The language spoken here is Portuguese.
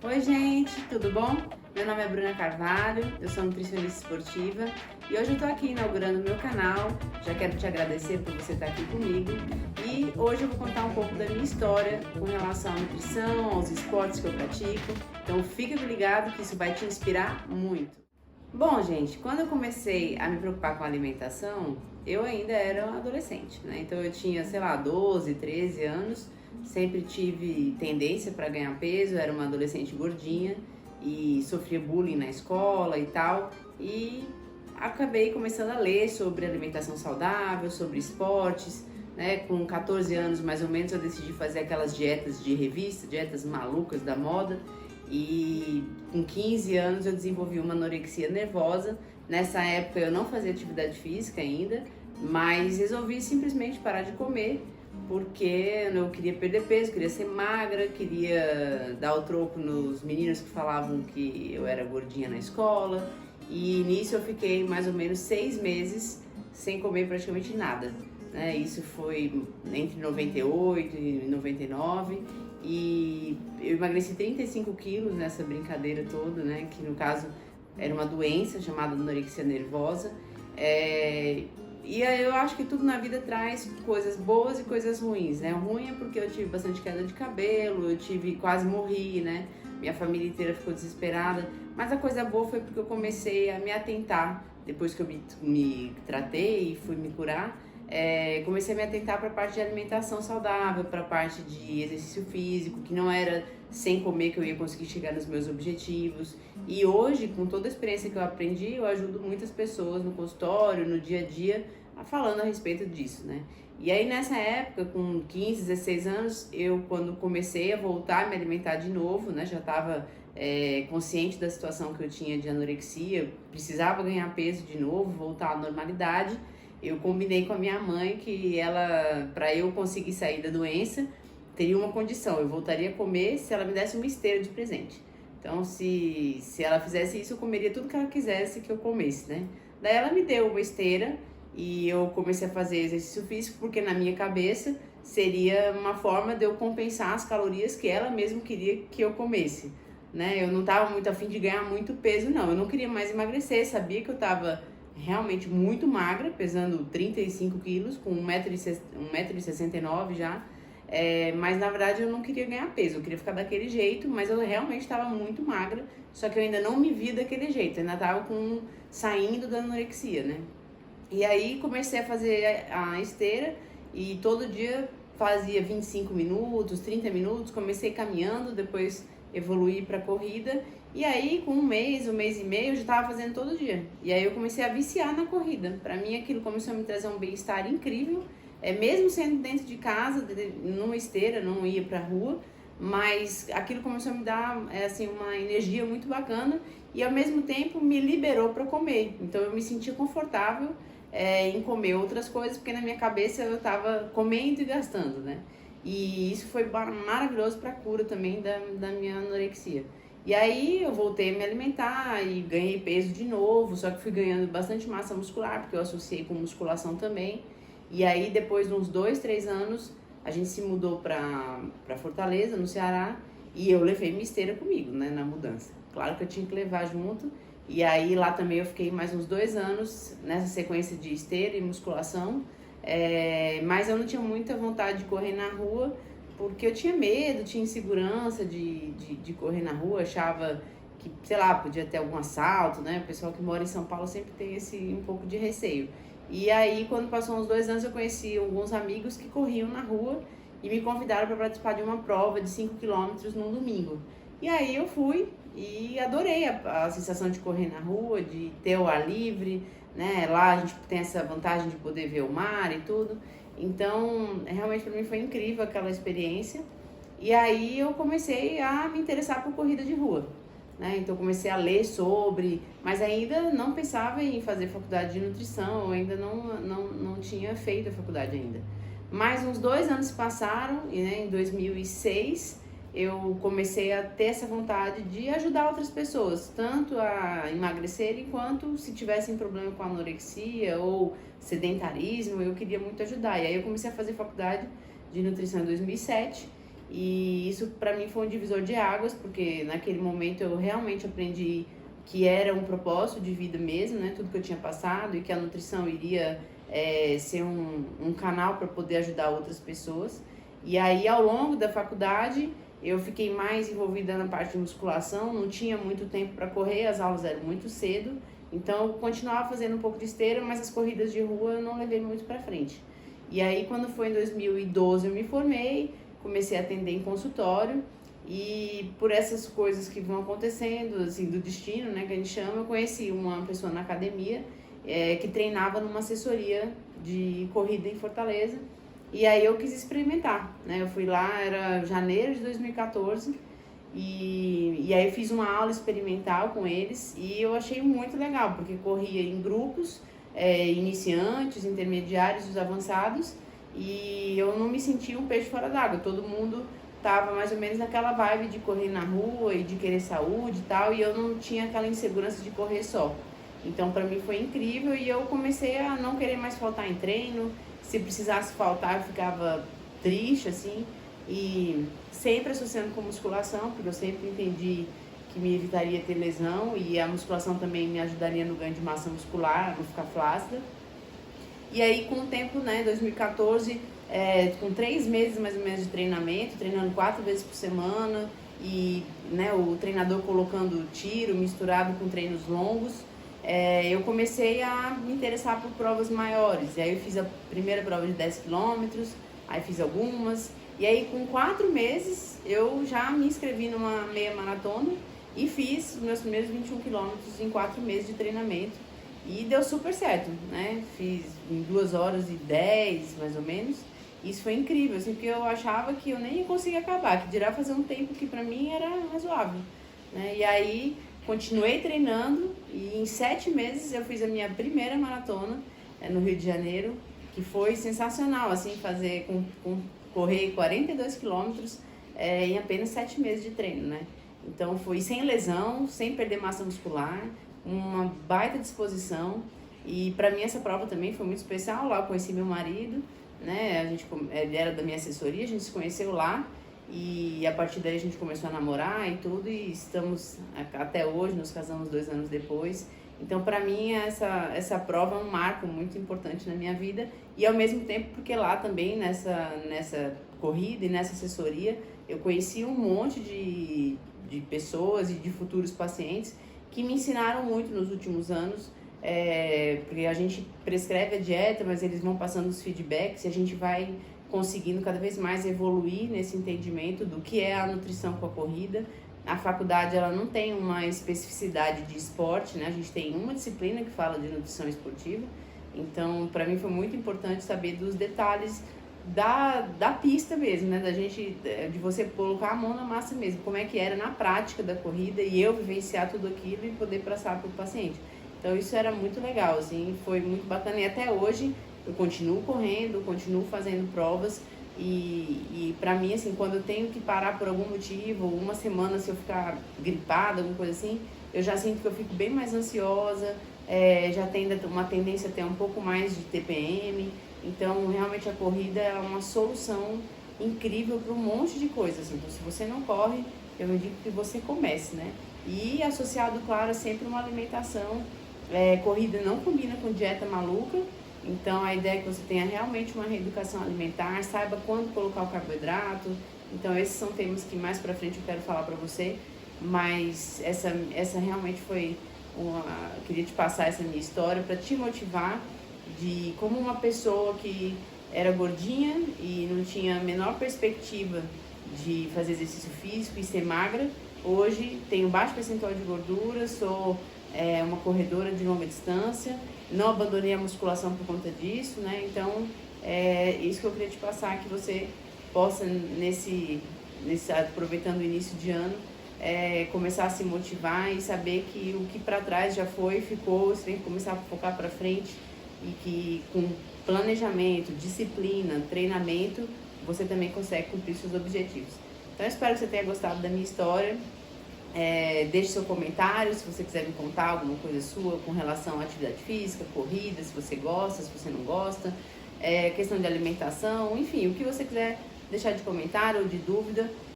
Oi gente, tudo bom? Meu nome é Bruna Carvalho, eu sou nutricionista esportiva e hoje eu estou aqui inaugurando o meu canal. Já quero te agradecer por você estar aqui comigo e hoje eu vou contar um pouco da minha história com relação à nutrição, aos esportes que eu pratico. Então fica ligado que isso vai te inspirar muito. Bom, gente, quando eu comecei a me preocupar com a alimentação, eu ainda era uma adolescente, né? Então eu tinha, sei lá, 12, 13 anos, sempre tive tendência para ganhar peso, era uma adolescente gordinha e sofria bullying na escola e tal. E acabei começando a ler sobre alimentação saudável, sobre esportes, né? Com 14 anos mais ou menos eu decidi fazer aquelas dietas de revista, dietas malucas da moda. E com 15 anos eu desenvolvi uma anorexia nervosa. Nessa época eu não fazia atividade física ainda, mas resolvi simplesmente parar de comer porque eu queria perder peso, queria ser magra, queria dar o troco nos meninos que falavam que eu era gordinha na escola. E nisso eu fiquei mais ou menos 6 meses sem comer praticamente nada, né? Isso foi entre 98 e 99 e eu emagreci 35 quilos nessa brincadeira toda, né? Que no caso era uma doença chamada anorexia nervosa. E aí eu acho que tudo na vida traz coisas boas e coisas ruins, né? O ruim é porque eu tive bastante queda de cabelo, quase morri, né? Minha família inteira ficou desesperada. Mas a coisa boa foi porque eu comecei a me atentar, depois que eu me tratei e fui me curar, comecei a me atentar para a parte de alimentação saudável, para a parte de exercício físico, que não era sem comer que eu ia conseguir chegar nos meus objetivos. E hoje, com toda a experiência que eu aprendi, eu ajudo muitas pessoas no consultório, no dia a dia, falando a respeito disso, né? E aí nessa época, com 15, 16 anos, eu quando comecei a voltar a me alimentar de novo, né, já estava consciente da situação que eu tinha de anorexia, precisava ganhar peso de novo, voltar à normalidade. Eu combinei com a minha mãe que ela, para eu conseguir sair da doença, teria uma condição, eu voltaria a comer se ela me desse uma esteira de presente. Então, se ela fizesse isso, eu comeria tudo que ela quisesse que eu comesse, né? Daí ela me deu uma esteira e eu comecei a fazer exercício físico porque na minha cabeça seria uma forma de eu compensar as calorias que ela mesma queria que eu comesse, né? Eu não estava muito afim de ganhar muito peso, não. Eu não queria mais emagrecer, sabia que eu estava realmente muito magra, pesando 35 quilos, com 1,69 m já. Mas na verdade eu não queria ganhar peso, eu queria ficar daquele jeito, mas eu realmente estava muito magra, só que eu ainda não me via daquele jeito, ainda estava saindo da anorexia, né? E aí comecei a fazer a esteira e todo dia fazia 25 minutos, 30 minutos, comecei caminhando, depois evoluí para corrida. E aí com um mês e meio eu já estava fazendo todo dia. E aí eu comecei a viciar na corrida. Para mim aquilo começou a me trazer um bem-estar incrível. Mesmo sendo dentro de casa, numa esteira, não ia pra rua, mas aquilo começou a me dar assim, uma energia muito bacana e ao mesmo tempo me liberou para comer. Então eu me sentia confortável em comer outras coisas, porque na minha cabeça eu estava comendo e gastando, né? E isso foi maravilhoso para a cura também da minha anorexia. E aí eu voltei a me alimentar e ganhei peso de novo, só que fui ganhando bastante massa muscular, porque eu associei com musculação também. E aí, depois de uns 2, 3 anos, a gente se mudou para Fortaleza, no Ceará, e eu levei minha esteira comigo, né, na mudança. Claro que eu tinha que levar junto, e aí lá também eu fiquei mais uns 2 anos nessa sequência de esteira e musculação, mas eu não tinha muita vontade de correr na rua, porque eu tinha medo, tinha insegurança de correr na rua, achava que, sei lá, podia ter algum assalto, né? O pessoal que mora em São Paulo sempre tem um pouco de receio. E aí, quando passou uns 2 anos, eu conheci alguns amigos que corriam na rua e me convidaram para participar de uma prova de 5 quilômetros num domingo. E aí eu fui e adorei a sensação de correr na rua, de ter o ar livre, né? Lá a gente tem essa vantagem de poder ver o mar e tudo. Então, realmente para mim foi incrível aquela experiência. E aí eu comecei a me interessar por corrida de rua, né? Então comecei a ler sobre, mas ainda não pensava em fazer faculdade de nutrição, eu ainda não tinha feito a faculdade ainda. Mas uns 2 anos se passaram e, né, em 2006 eu comecei a ter essa vontade de ajudar outras pessoas, tanto a emagrecerem quanto se tivessem problema com anorexia ou sedentarismo, eu queria muito ajudar. E aí eu comecei a fazer faculdade de nutrição em 2007 E isso para mim foi um divisor de águas, porque naquele momento eu realmente aprendi que era um propósito de vida mesmo, né? Tudo que eu tinha passado, e que a nutrição iria ser um canal para poder ajudar outras pessoas. E aí, ao longo da faculdade, eu fiquei mais envolvida na parte de musculação, não tinha muito tempo para correr, as aulas eram muito cedo, então eu continuava fazendo um pouco de esteira, mas as corridas de rua eu não levei muito para frente. E aí, quando foi em 2012, eu me formei, comecei a atender em consultório, e por essas coisas que vão acontecendo, assim, do destino, né, que a gente chama, eu conheci uma pessoa na academia que treinava numa assessoria de corrida em Fortaleza. E aí eu quis experimentar, né? Eu fui lá, era janeiro de 2014, e aí eu fiz uma aula experimental com eles e eu achei muito legal, porque corria em grupos, iniciantes, intermediários, os avançados, e eu não me sentia um peixe fora d'água, todo mundo tava mais ou menos naquela vibe de correr na rua e de querer saúde e tal, e eu não tinha aquela insegurança de correr só. Então para mim foi incrível e eu comecei a não querer mais faltar em treino. Se precisasse faltar, eu ficava triste, assim, e sempre associando com musculação, porque eu sempre entendi que me evitaria ter lesão e a musculação também me ajudaria no ganho de massa muscular, não ficar flácida. E aí, com o tempo, né, 2014, com 3 meses mais ou menos de treinamento, treinando 4 vezes por semana e, né, o treinador colocando tiro misturado com treinos longos, eu comecei a me interessar por provas maiores. E aí eu fiz a primeira prova de 10 quilômetros, aí fiz algumas. E aí com 4 meses eu já me inscrevi numa meia maratona e fiz os meus primeiros 21 quilômetros em 4 meses de treinamento. E deu super certo, né? Fiz em 2 horas e 10, mais ou menos. Isso foi incrível, assim, porque eu achava que eu nem ia conseguir acabar, que dirá fazer um tempo que pra mim era razoável, né? E aí continuei treinando e em 7 meses eu fiz a minha primeira maratona no Rio de Janeiro, que foi sensacional, assim, correr 42 quilômetros em apenas 7 meses de treino, né? Então foi sem lesão, sem perder massa muscular, uma baita disposição. E pra mim essa prova também foi muito especial. Lá eu conheci meu marido, né? Ele era da minha assessoria, a gente se conheceu lá. E a partir daí a gente começou a namorar e tudo, e estamos até hoje, nos casamos 2 anos depois. Então, para mim, essa prova é um marco muito importante na minha vida. E ao mesmo tempo, porque lá também, nessa corrida e nessa assessoria, eu conheci um monte de pessoas e de futuros pacientes que me ensinaram muito nos últimos anos. Porque a gente prescreve a dieta, mas eles vão passando os feedbacks e a gente vai conseguindo cada vez mais evoluir nesse entendimento do que é a nutrição com a corrida. A faculdade ela não tem uma especificidade de esporte, né? A gente tem uma disciplina que fala de nutrição esportiva. Então, para mim foi muito importante saber dos detalhes da pista mesmo, né? De você colocar a mão na massa mesmo, como é que era na prática da corrida e eu vivenciar tudo aquilo e poder passar para o paciente. Então, isso era muito legal, assim, foi muito bacana e até hoje eu continuo correndo, continuo fazendo provas e pra mim, assim, quando eu tenho que parar por algum motivo, uma semana se eu ficar gripada, alguma coisa assim, eu já sinto que eu fico bem mais ansiosa, já tem uma tendência a ter um pouco mais de TPM, então realmente a corrida é uma solução incrível para um monte de coisas, assim. Então se você não corre, eu indico que você comece, né? E associado, claro, sempre uma alimentação, corrida não combina com dieta maluca. Então, a ideia é que você tenha realmente uma reeducação alimentar, saiba quando colocar o carboidrato. Então, esses são temas que mais pra frente eu quero falar pra você. Mas essa realmente foi eu queria te passar essa minha história para te motivar de como uma pessoa que era gordinha e não tinha a menor perspectiva de fazer exercício físico e ser magra, hoje tenho baixo percentual de gordura, sou uma corredora de longa distância, não abandonei a musculação por conta disso, né? Então, isso que eu queria te passar, que você possa, aproveitando o início de ano, começar a se motivar e saber que o que para trás já foi, ficou, você tem que começar a focar para frente e que com planejamento, disciplina, treinamento, você também consegue cumprir seus objetivos. Então, eu espero que você tenha gostado da minha história. Deixe seu comentário se você quiser me contar alguma coisa sua com relação à atividade física, corrida, se você gosta, se você não gosta, questão de alimentação, enfim, o que você quiser deixar de comentário ou de dúvida.